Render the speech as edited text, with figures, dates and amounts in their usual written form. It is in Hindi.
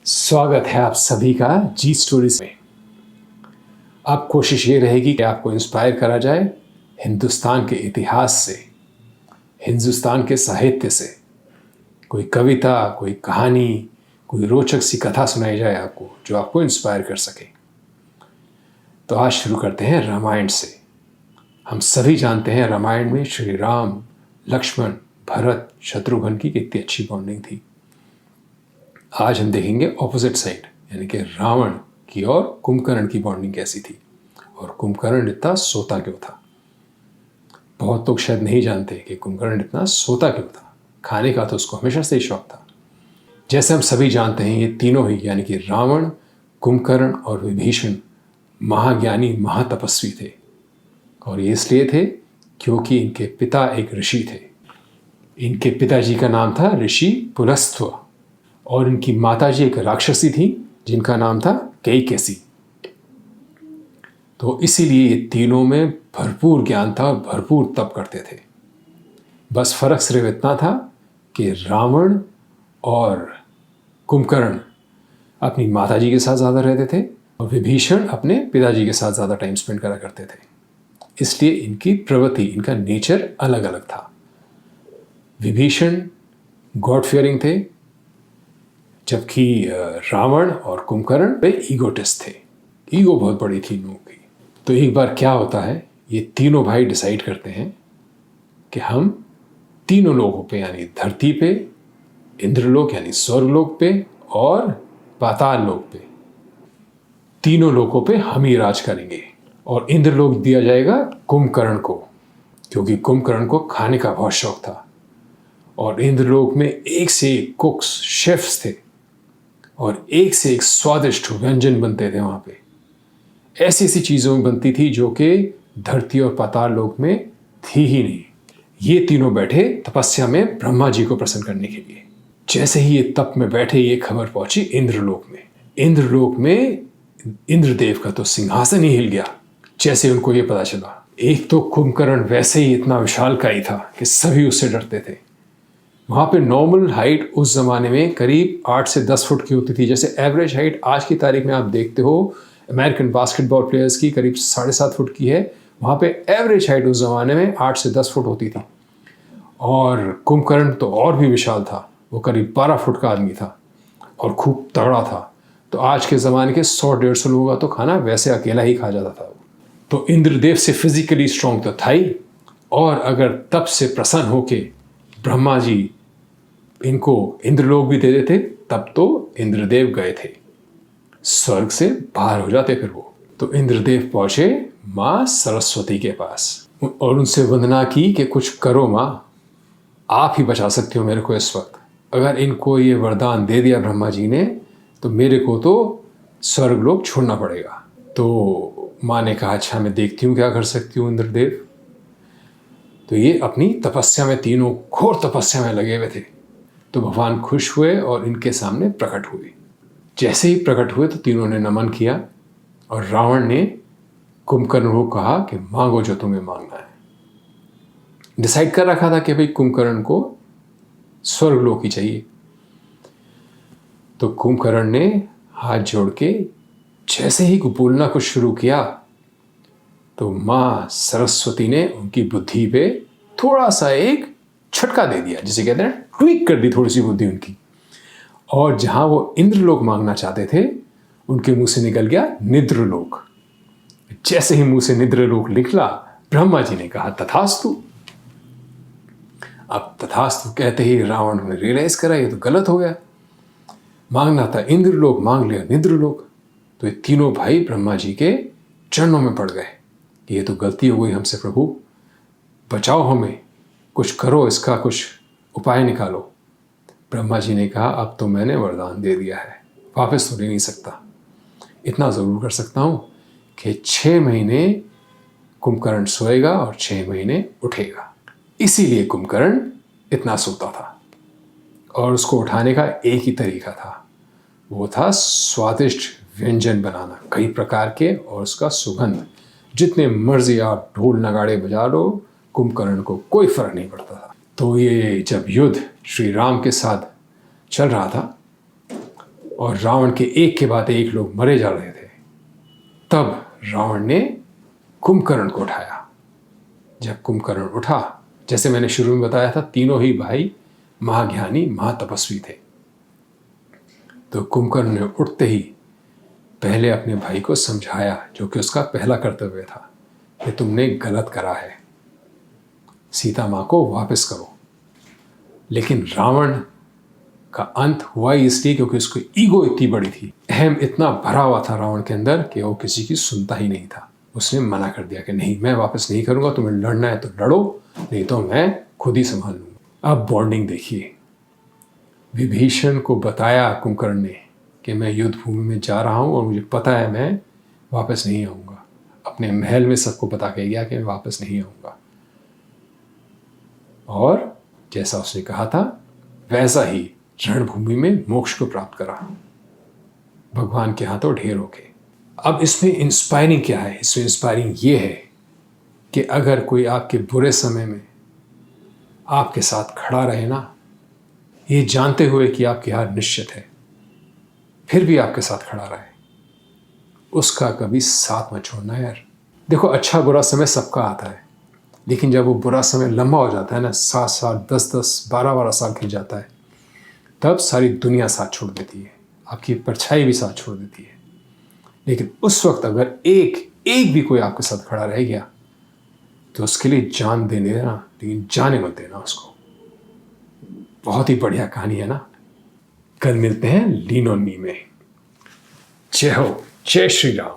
स्वागत है आप सभी का जी स्टोरीज में। अब कोशिश ये रहेगी कि आपको इंस्पायर करा जाए हिंदुस्तान के इतिहास से, हिंदुस्तान के साहित्य से। कोई कविता, कोई कहानी, कोई रोचक सी कथा सुनाई जाए आपको जो आपको इंस्पायर कर सके। तो आज शुरू करते हैं रामायण से। हम सभी जानते हैं रामायण में श्री राम, लक्ष्मण, भरत, शत्रुघ्न की कितनी अच्छी बॉन्डिंग थी। आज हम देखेंगे ऑपोजिट साइड, यानी कि रावण की और कुंभकर्ण की बॉन्डिंग कैसी थी और कुंभकर्ण इतना सोता क्यों था। बहुत लोग शायद नहीं जानते कि कुंभकर्ण इतना सोता क्यों था। खाने का तो उसको हमेशा से ही शौक था। जैसे हम सभी जानते हैं, ये तीनों ही यानी कि रावण, कुंभकर्ण और विभीषण महाज्ञानी, महातपस्वी थे। और ये इसलिए थे क्योंकि इनके पिता एक ऋषि थे। इनके पिताजी का नाम था ऋषि पुलस्त्य और इनकी माताजी एक राक्षसी थी जिनका नाम था कैकेयी। तो इसीलिए ये तीनों में भरपूर ज्ञान था और भरपूर तप करते थे। बस फर्क सिर्फ इतना था कि रावण और कुंभकर्ण अपनी माताजी के साथ ज़्यादा रहते थे और विभीषण अपने पिताजी के साथ ज़्यादा टाइम स्पेंड करा करते थे। इसलिए इनकी प्रवृत्ति, इनका नेचर अलग अलग था। विभीषण गॉड फियरिंग थे, जबकि रावण और कुंभकर्ण वे ईगोटिस्ट थे। ईगो बहुत बड़ी थी इन लोगों की। तो एक बार क्या होता है, ये तीनों भाई डिसाइड करते हैं कि हम तीनों लोगों पे, यानी धरती पे, इंद्रलोक यानी स्वर्गलोक पे और पाताल लोक पे, तीनों लोकों पे हम ही राज करेंगे। और इंद्रलोक दिया जाएगा कुंभकर्ण को, क्योंकि कुंभकर्ण को खाने का बहुत शौक था। और इंद्रलोक में एक से एक कुक्स, शेफ्स थे और एक से एक स्वादिष्ट व्यंजन बनते थे। वहाँ पे ऐसी ऐसी चीज़ों बनती थी जो कि धरती और पाताल लोक में थी ही नहीं। ये तीनों बैठे तपस्या में ब्रह्मा जी को प्रसन्न करने के लिए। जैसे ही ये तप में बैठे, ये खबर पहुंची इंद्रलोक में। इंद्रलोक में इंद्रदेव का तो सिंहासन ही हिल गया जैसे उनको ये पता चला। एक तो कुंभकर्ण वैसे ही इतना विशालकाय था कि सभी उससे डरते थे। वहाँ पे नॉर्मल हाइट उस ज़माने में करीब 8 से 10 फुट की होती थी। जैसे एवरेज हाइट आज की तारीख में आप देखते हो अमेरिकन बास्केटबॉल प्लेयर्स की करीब 7.5 फुट की है। वहाँ पे एवरेज हाइट उस ज़माने में 8 से 10 फुट होती थी। और कुंभकर्ण तो और भी विशाल था, वो करीब 12 फुट का आदमी था और खूब तगड़ा था। तो आज के ज़माने के 100-150 लोगों का तो खाना वैसे अकेला ही खा जाता था। तो इंद्रदेव से फिजिकली स्ट्रॉन्ग तो था ही, और अगर तप से प्रसन्न होके ब्रह्मा जी इनको इंद्रलोक भी दे देते, तब तो इंद्रदेव गए थे, स्वर्ग से बाहर हो जाते फिर वो। तो इंद्रदेव पहुंचे माँ सरस्वती के पास और उनसे वंदना की कि कुछ करो माँ, आप ही बचा सकती हो मेरे को इस वक्त। अगर इनको ये वरदान दे दिया ब्रह्मा जी ने तो मेरे को तो स्वर्गलोक छोड़ना पड़ेगा। तो माँ ने कहा, अच्छा मैं देखती हूँ क्या कर सकती हूँ इंद्रदेव। तो ये अपनी तपस्या में, तीनों घोर तपस्या में लगे हुए थे। तो भगवान खुश हुए और इनके सामने प्रकट हुए। जैसे ही प्रकट हुए तो तीनों ने नमन किया और रावण ने कुंभकर्ण को कहा कि मांगो जो तुम्हें मांगना है। डिसाइड कर रखा था कि भाई कुंभकर्ण को स्वर्गलोक ही चाहिए। तो कुंभकर्ण ने हाथ जोड़ के जैसे ही बोलना कुछ शुरू किया तो माँ सरस्वती ने उनकी बुद्धि पे थोड़ा सा एक छटका दे दिया, जिसे कहते हैं ट्विक कर दी थोड़ी सी बुद्धि उनकी। और जहां वो इंद्रलोक मांगना चाहते थे उनके मुंह से निकल गया निद्रलोक। जैसे ही मुंह से निद्रलोक निकला, ब्रह्मा जी ने कहा तथास्तु। अब तथास्तु कहते ही रावण ने रियलाइज करा ये तो गलत हो गया, मांगना था इंद्रलोक, मांग लिया निद्रलोक। तो ये तीनों भाई ब्रह्मा जी के चरणों में पड़ गए कि ये तो गलती हो गई हमसे, प्रभु बचाओ हमें, कुछ करो, इसका कुछ उपाय निकालो। ब्रह्मा जी ने कहा अब तो मैंने वरदान दे दिया है, वापस तो ले नहीं सकता। इतना ज़रूर कर सकता हूँ कि 6 महीने कुंभकर्ण सोएगा और 6 महीने उठेगा। इसीलिए कुंभकर्ण इतना सोता था। और उसको उठाने का एक ही तरीका था, वो था स्वादिष्ट व्यंजन बनाना कई प्रकार के, और उसका सुगंध। जितने मर्जी आप ढोल नगाड़े बजा लो, कुंभकर्ण को कोई फर्क नहीं पड़ता था। तो ये जब युद्ध श्री राम के साथ चल रहा था और रावण के एक के बाद एक लोग मरे जा रहे थे, तब रावण ने कुंभकर्ण को उठाया। जब कुंभकर्ण उठा, जैसे मैंने शुरू में बताया था, तीनों ही भाई महाज्ञानी महातपस्वी थे। तो कुंभकर्ण ने उठते ही पहले अपने भाई को समझाया, जो कि उसका पहला कर्तव्य था, कि तुमने गलत करा है, सीता माँ को वापस करो। लेकिन रावण का अंत हुआ ही इसलिए क्योंकि उसकी ईगो इतनी बड़ी थी, अहम इतना भरा हुआ था रावण के अंदर कि वो किसी की सुनता ही नहीं था। उसने मना कर दिया कि नहीं, मैं वापस नहीं करूंगा, तुम्हें लड़ना है तो लड़ो, नहीं तो मैं खुद ही संभाल लूंगा। अब बॉन्डिंग देखिए, विभीषण को बताया कुंभकर्ण ने कि मैं युद्ध भूमि में जा रहा हूं और मुझे पता है मैं वापस नहीं आऊंगा। अपने महल में सबको बता के गया कि मैं वापस नहीं आऊंगा, और जैसा उसने कहा था वैसा ही रणभूमि में मोक्ष को प्राप्त करा, भगवान के हाथों ढेर होके। अब इसमें इंस्पायरिंग क्या है? इसमें इंस्पायरिंग ये है कि अगर कोई आपके बुरे समय में आपके साथ खड़ा रहे ना, ये जानते हुए कि आपकी हार निश्चित है, फिर भी आपके साथ खड़ा रहे, उसका कभी साथ मत छोड़ना यार। देखो, अच्छा बुरा समय सबका आता है, लेकिन जब वो बुरा समय लंबा हो जाता है ना, 7 साल 10-10 12-12 साल खिंच जाता है, तब सारी दुनिया साथ छोड़ देती है, आपकी परछाई भी साथ छोड़ देती है। लेकिन उस वक्त अगर एक भी कोई आपके साथ खड़ा रह गया, तो उसके लिए जान दे देना, लेकिन जाने मत देना उसको। बहुत ही बढ़िया कहानी है ना। कल मिलते हैं लीन ऑन मी में। जय हो, जय श्री राम।